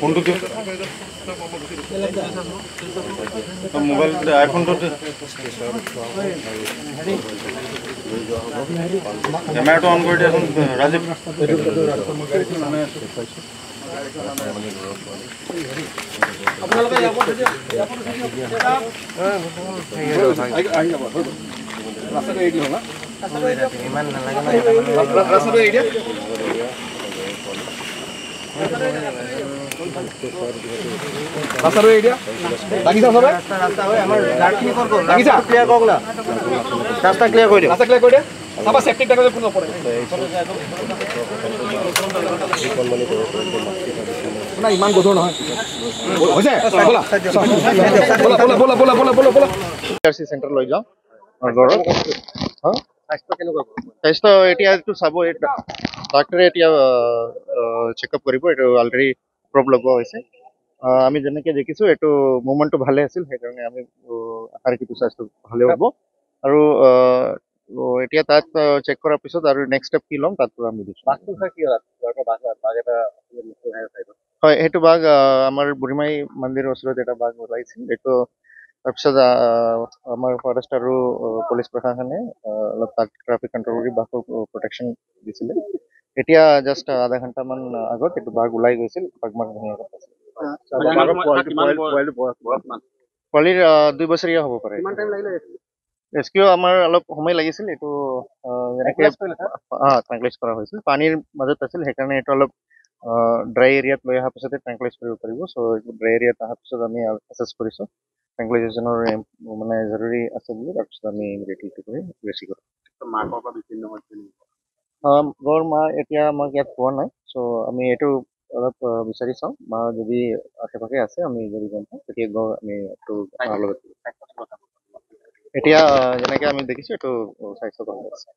ফোনটো মোবাইল আইফোনটো কেমেৰাটো অন কৰি দিয়াচোন ৰাজীৱ। ইমান গধুৰ নহয় চেণ্টাৰ লৈ যাওঁ স্বাস্থ্য এতিয়াটো চাব ডাক্তৰে এতিয়া চেকআপ কৰিব। এইটো অলৰেডি প্ৰব লগোৱা হৈছে। আমি যেনেকে দেখিছো এইটো মুভমেণ্টটো ভালে আছিল, সেইকাৰণে আমি আশা ৰাখিছো স্বাস্থ্য ভালে হ'ব। আৰু এতিয়া তাত চেক কৰাৰ পিছত আৰু নেক্সট ষ্টেপ কি ল'ম তাতো আমি দিছোঁ। হয়, সেইটো বাঘ আমাৰ বুঢ়ীমাই মন্দিৰৰ ওচৰত এটা বাঘ ওলাইছিল। এইটো তাৰপিছত আমাৰ ফৰেষ্ট আৰু পুলিচ প্ৰশাসনে অলপ তাত ট্ৰাফিক কণ্ট্ৰল কৰি বাঘৰ প্ৰটেকশ্যন দিছিলে। এতিয়া জাষ্ট আধা ঘণ্টামান আগত এইটো বাঘ ওলাই গৈছিল। বাঘ মাৰ পোৱালিৰ 2 বছৰীয়া হ'ব পাৰে। ৰেস্কিউ আমাৰ অলপ সময় লাগিছিল। এইটো যেনেকৈ ট্ৰেংকুলাইজ কৰা হৈছিল, পানীৰ মাজত আছিল, সেইকাৰণে এইটো অলপ ড্ৰাই এৰিয়াত লৈ অহাৰ পিছতে ট্ৰেংকুলাইজ কৰিব পাৰিব। চ' ড্ৰাই এৰিয়াত অহাৰ পিছত আমি এছেছ কৰিছোঁ ট্ৰেংকুলাইজেশ্যনৰ মানে জৰুৰী আছে বুলি, তাৰপিছত আমি ইমিডিয়েটলি কৰি ৰেস্কিউ কৰোঁ। গড় মা এতিয়া আমাক ইয়াত পোৱা নাই। চ' আমি এইটো অলপ বিচাৰি চাওঁ। মা যদি আশে পাশে আছে, আমি যদি গম পাওঁ তেতিয়া গড় আমি এইটো লগত এতিয়া যেনেকৈ আমি দেখিছোঁ এইটো স্বাস্থ্য ভাল আছে।